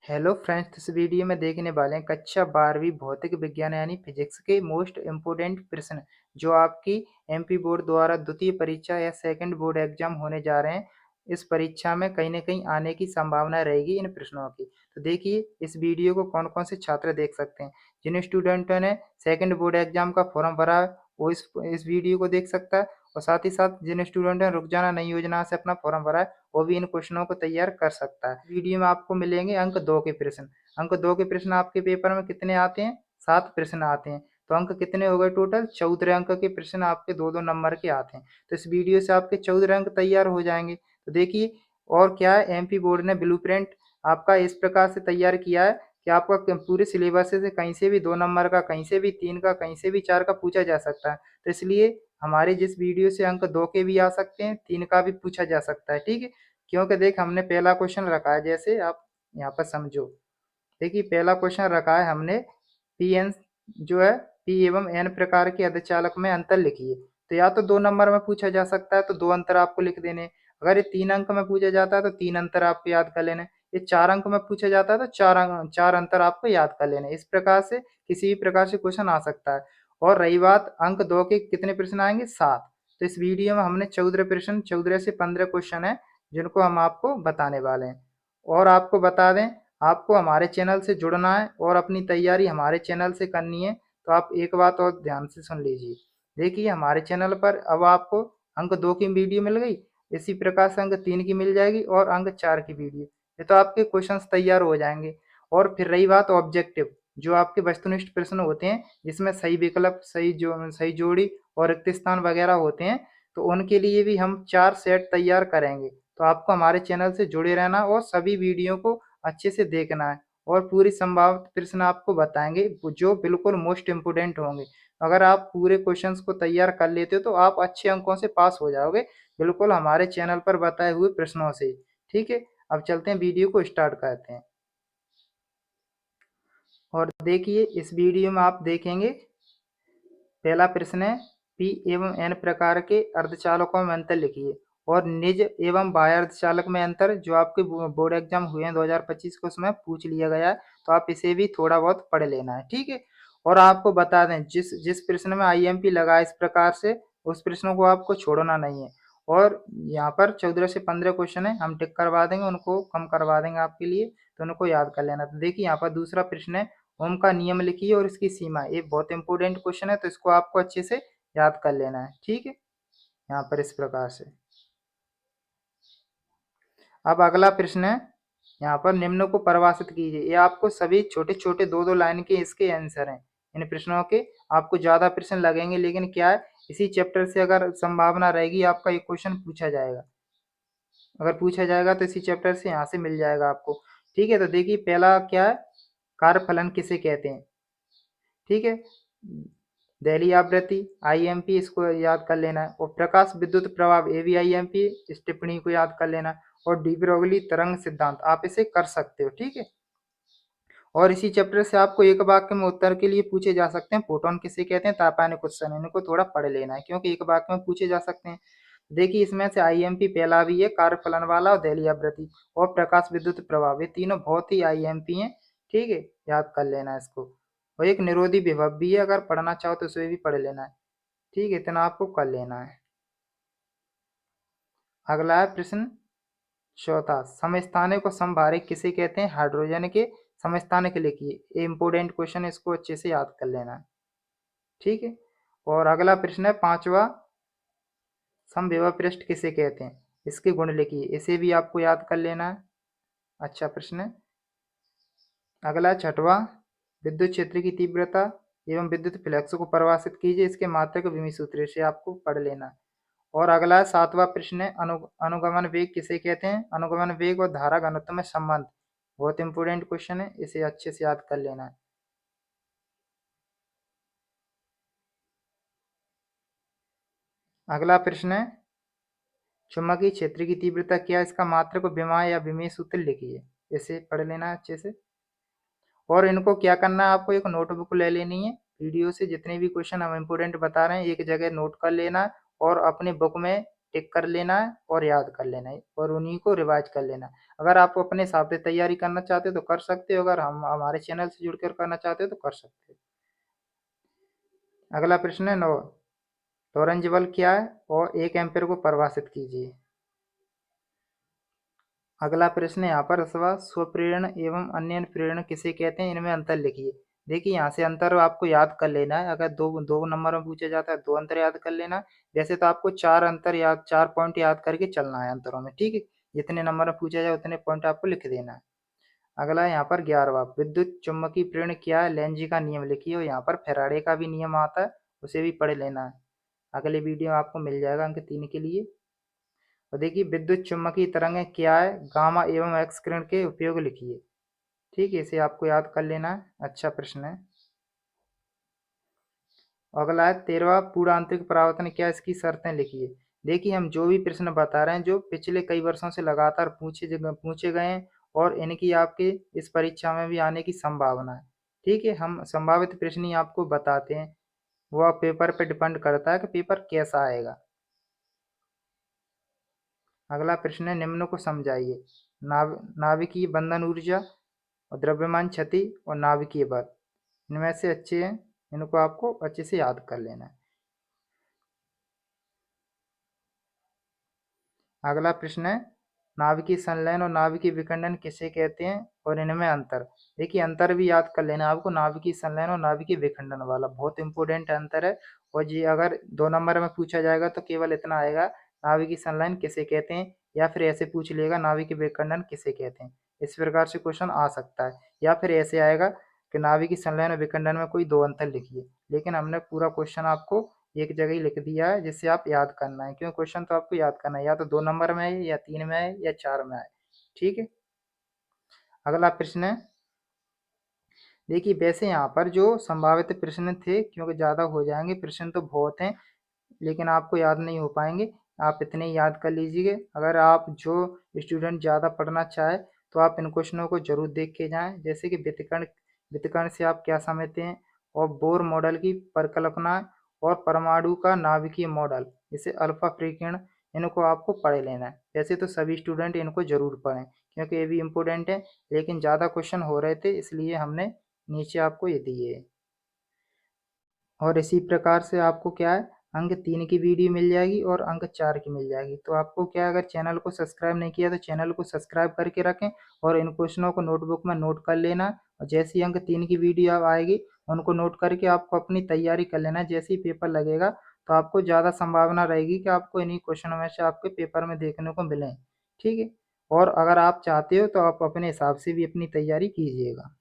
Hello friends, इस video में देखने वाले हैं कक्षा 12वीं भौतिक विज्ञान यानी फिजिक्स के मोस्ट इम्पोर्टेंट प्रश्न जो आपकी एमपी बोर्ड द्वारा द्वितीय परीक्षा या सेकंड बोर्ड एग्जाम होने जा रहे हैं। इस परीक्षा में कहीं ना कहीं आने की संभावना रहेगी इन प्रश्नों की। तो देखिए इस वीडियो को कौन कौन से छात्र देख सकते हैं। जिन स्टूडेंटों ने सेकंड बोर्ड एग्जाम का फॉर्म भरा है वो इस वीडियो को देख सकता है, और साथ ही साथ जिन स्टूडेंटों ने रुक जाना नई योजना से अपना फॉर्म भरा है वो भी इन क्वेश्चनों को तैयार कर सकता है। वीडियो में आपको मिलेंगे अंक 2 के प्रश्न। अंक 2 के प्रश्न आपके पेपर में कितने आते हैं? 7 प्रश्न आते हैं। तो अंक कितने हो गए टोटल? 14 अंक के प्रश्न आपके 2-2 नंबर के आते हैं। तो इस वीडियो से आपके 14 अंक तैयार हो जाएंगे। तो देखिए और क्या है, एमपी बोर्ड ने ब्लूप्रिंट आपका इस प्रकार से तैयार किया है कि आपका पूरे सिलेबस से कहीं से भी 2 नंबर का, कहीं से भी 3 का, कहीं से भी 4 का पूछा जा सकता है। तो इसलिए हमारे जिस वीडियो से अंक 2 के भी आ सकते हैं, 3 का भी पूछा जा सकता है, ठीक है। क्योंकि देख हमने पहला क्वेश्चन रखा है, जैसे आप यहाँ पर समझो। देखिए पहला क्वेश्चन रखा है हमने, पी एन जो है पी एवं एन प्रकार के अर्धचालक में अंतर लिखिए। तो या तो 2 नंबर में पूछा जा सकता है तो 2 अंतर आपको लिख देने। अगर ये 3 अंक में पूछा जाता है तो 3 अंतर आपको याद कर लेने। ये 4 अंक में पूछा जाता है तो 4 अंतर आपको याद कर लेने। इस प्रकार से किसी भी प्रकार से क्वेश्चन आ सकता है। और रही बात अंक 2 के कितने प्रश्न आएंगे? 7। तो इस वीडियो में हमने 14 प्रश्न, 14 से 15 क्वेश्चन है जिनको हम आपको बताने वाले हैं। और आपको बता दें, आपको हमारे चैनल से जुड़ना है और अपनी तैयारी हमारे चैनल से करनी है। तो आप एक बात और ध्यान से सुन लीजिए। देखिए हमारे चैनल पर अब आपको अंक 2 की वीडियो मिल गई, इसी प्रकार से अंक 3 की मिल जाएगी और अंक 4 की वीडियो। ये तो आपके क्वेश्चंस तैयार हो जाएंगे। और फिर रही बात ऑब्जेक्टिव, जो आपके वस्तुनिष्ठ प्रश्न होते हैं जिसमें सही विकल्प, सही जोड़ी और रिक्त स्थान वगैरह होते हैं, तो उनके लिए भी हम 4 सेट तैयार करेंगे। तो आपको हमारे चैनल से जुड़े रहना और सभी वीडियो को अच्छे से देखना है। और पूरी संभावित प्रश्न आपको बताएंगे जो बिल्कुल मोस्ट इम्पोर्टेंट होंगे। अगर आप पूरे क्वेश्चंस को तैयार कर लेते हो तो आप अच्छे अंकों से पास हो जाओगे, बिल्कुल हमारे चैनल पर बताए हुए प्रश्नों से। ठीक है, अब चलते हैं वीडियो को स्टार्ट करते हैं। और देखिए इस वीडियो में आप देखेंगे पहला प्रश्न है, पी एवं एन प्रकार के अर्धचालकों में अंतर लिखिए। और निज एवं बाह्य अर्धचालक में अंतर जो आपके बोर्ड एग्जाम हुए हैं 2025 को, उसमें पूछ लिया गया है। तो आप इसे भी थोड़ा बहुत पढ़ लेना है, ठीक है। और आपको बता दें जिस जिस प्रश्न में आईएमपी लगा इस प्रकार से, उस प्रश्नों को आपको छोड़ना नहीं है। और यहाँ पर 14 से 15 क्वेश्चन है, हम टिक करवा देंगे, उनको कम करवा देंगे आपके लिए। तो उनको याद कर लेना। तो देखिए यहाँ पर दूसरा प्रश्न है, ओम का नियम लिखिए और इसकी सीमा। ये बहुत इंपॉर्टेंट क्वेश्चन है, तो इसको आपको अच्छे से याद कर लेना है, ठीक है। यहाँ पर इस प्रकार से। अब अगला प्रश्न है, यहाँ पर निम्न को परिभाषित कीजिए। ये आपको सभी छोटे छोटे 2-2 लाइन के इसके आंसर हैं। इन प्रश्नों के आपको ज्यादा प्रश्न लगेंगे, लेकिन क्या है, इसी चैप्टर से अगर संभावना रहेगी आपका एक क्वेश्चन पूछा जाएगा। अगर पूछा जाएगा तो इसी चैप्टर से यहाँ से मिल जाएगा आपको, ठीक है। तो देखिए पहला क्या है, कार्यफलन किसे कहते हैं, ठीक है। दहली आवृत्ति, आईएमपी, इसको याद कर लेना है। और प्रकाश विद्युत प्रभाव, ए भी आईएमपी, इस टिप्पणी को याद कर लेना है। और डी ब्रोगली तरंग सिद्धांत, आप इसे कर सकते हो, ठीक है। और इसी चैप्टर से आपको एक वाक्य में उत्तर के लिए पूछे जा सकते हैं, फोटोन किसे कहते हैं, तापानिक उत्सर्जन, इनको थोड़ा पढ़ लेना है क्योंकि एक वाक्य में पूछे जा सकते हैं। देखिए इसमें से आईएमपी पहला भी है, कार्य फलन वाला, और दहली आवृत्ति और प्रकाश विद्युत प्रभाव, ये तीनों बहुत ही आईएमपी हैं, ठीक है। याद कर लेना है इसको। और एक निरोधी विभव भी है, अगर पढ़ना चाहो तो उसे भी पढ़ लेना है, ठीक है। इतना आपको कर लेना है। अगला है प्रश्न चौथा, समस्थानिक को समभारिक किसे कहते हैं, हाइड्रोजन के समस्थानिक लिखिए। ये इंपोर्टेंट क्वेश्चन है, इसको अच्छे से याद कर लेना है, ठीक है। और अगला प्रश्न है पांचवा, समविभव पृष्ठ किसे कहते हैं, इसके गुण लिखिए। इसे भी आपको याद कर लेना है, अच्छा प्रश्न है। अगला छठवा, विद्युत क्षेत्र की तीव्रता एवं विद्युत फ्लक्स को परिभाषित कीजिए। इसके मात्रक विमी सूत्र से आपको पढ़ लेना है। और अगला सातवां प्रश्न है, अनुगमन वेग किसे कहते हैं, अनुगमन वेग और धारा घनत्व में संबंध, बहुत इंपोर्टेंट क्वेश्चन है, इसे अच्छे से याद कर लेना है। अगला प्रश्न है, चुंबकीय क्षेत्र की तीव्रता क्या है, इसका मात्रक विमा या विमेय सूत्र लिखिए। इसे पढ़ लेना है अच्छे से। और इनको क्या करना है, आपको एक नोटबुक ले लेनी है, वीडियो से जितने भी क्वेश्चन हम इंपोर्टेंट बता रहे हैं एक जगह नोट कर लेना है और अपने बुक में टिक कर लेना है और याद कर लेना है और उन्हीं को रिवाइज कर लेना है। अगर आप अपने हिसाब से तैयारी करना चाहते हो तो कर सकते हो, अगर हम हमारे चैनल से जुड़ कर करना चाहते हो तो कर सकते हो। अगला प्रश्न है 9, लॉरेंज बल क्या है और 1 एम्पीयर को परिभाषित कीजिए। अगला प्रश्न है यहाँ पर अथवा स्वप्रेरण एवं अन्य प्रेरण किसे कहते हैं, इनमें अंतर लिखिए। देखिए यहाँ से अंतर आपको याद कर लेना है। अगर दो दो नंबर में पूछा जाता है 2 अंतर याद कर लेना। वैसे तो आपको 4 पॉइंट याद करके चलना है अंतरों में, ठीक है। जितने नंबर में पूछा जाए उतने पॉइंट आपको लिख देना है। अगला यहाँ पर 11वां, विद्युत चुम्बकीय प्रेरण क्या है, लेंजी का नियम लिखिए। और यहाँ पर फैराडे का भी नियम आता है, उसे भी पढ़ लेना है। अगले वीडियो में आपको मिल जाएगा अंक 3 के लिए। और देखिए विद्युत चुम्बकीय तरंगें क्या है, गामा एवं एक्स किरण के उपयोग लिखिए। ठीक है, इसे आपको याद कर लेना है। अच्छा प्रश्न है। अगला है 13वां, पूर्ण आंतरिक परावर्तन क्या है, इसकी शर्तें लिखिए। देखिए हम जो भी प्रश्न बता रहे हैं जो पिछले कई वर्षों से लगातार पूछे गए हैं और इनकी आपके इस परीक्षा में भी आने की संभावना है। ठीक है, हम संभावित प्रश्न ही आपको बताते हैं, वो आप पेपर पे डिपेंड करता है कि पेपर कैसा आएगा। अगला प्रश्न है, निम्न को समझाइए। नाभिकीय बंधन ऊर्जा और द्रव्यमान क्षति और नाभिकीय बल, इनमें से अच्छे हैं, इनको आपको अच्छे से याद कर लेना है। अगला प्रश्न है, नाभिकीय संलयन और नाभिकीय विखंडन किसे कहते हैं और इनमें अंतर। देखिए अंतर भी याद कर लेना आपको, नाभिकीय संलयन और नाभिकीय विखंडन वाला बहुत इंपॉर्टेंट अंतर है। और जी अगर 2 नंबर में पूछा जाएगा तो केवल इतना आएगा, नाभिकीय संलयन किसे कहते हैं, या फिर ऐसे पूछ लेगा नाभिकीय विखंडन किसे कहते हैं। इस प्रकार से क्वेश्चन आ सकता है, या फिर ऐसे आएगा कि नाभिकीय संलयन और विखंडन में कोई 2 अंतर लिखिए। लेकिन हमने पूरा क्वेश्चन आपको एक जगह ही लिख दिया है जिससे आप याद करना है, क्यों क्वेश्चन तो आपको याद करना है, या तो 2 नंबर में है या 3 में है या 4 में है। ठीक है। अगला प्रश्न है, देखिए वैसे यहाँ पर जो संभावित प्रश्न थे, क्योंकि ज़्यादा हो जाएंगे प्रश्न तो बहुत हैं, लेकिन आपको याद नहीं हो पाएंगे, आप इतने ही याद कर लीजिए। अगर आप जो स्टूडेंट ज़्यादा पढ़ना चाहे तो आप इन क्वेश्चनों को जरूर देख के जाएं। जैसे कि वितकर्ण, वितकर्ण से आप क्या समझते हैं, और बोर मॉडल की परिकल्पना और परमाणु का नाभिकीय मॉडल, इसे अल्फा प्रीकिरण, इनको आपको पढ़ लेना है। वैसे तो सभी स्टूडेंट इनको जरूर पढ़ें क्योंकि ये भी इम्पोर्टेंट है, लेकिन ज़्यादा क्वेश्चन हो रहे थे इसलिए हमने नीचे आपको ये दिए। और इसी प्रकार से आपको क्या है, अंक 3 की वीडियो मिल जाएगी और अंक 4 की मिल जाएगी। तो आपको क्या, अगर चैनल को सब्सक्राइब नहीं किया तो चैनल को सब्सक्राइब करके रखें और इन क्वेश्चनों को नोटबुक में नोट कर लेना। और जैसी अंक 3 की वीडियो आएगी उनको नोट करके आपको अपनी तैयारी कर लेना। जैसे ही पेपर लगेगा तो आपको ज़्यादा संभावना रहेगी कि आपको इन्हीं क्वेश्चनों में से आपके पेपर में देखने को मिलें। ठीक है। और अगर आप चाहते हो तो आप अपने हिसाब से भी अपनी तैयारी कीजिएगा।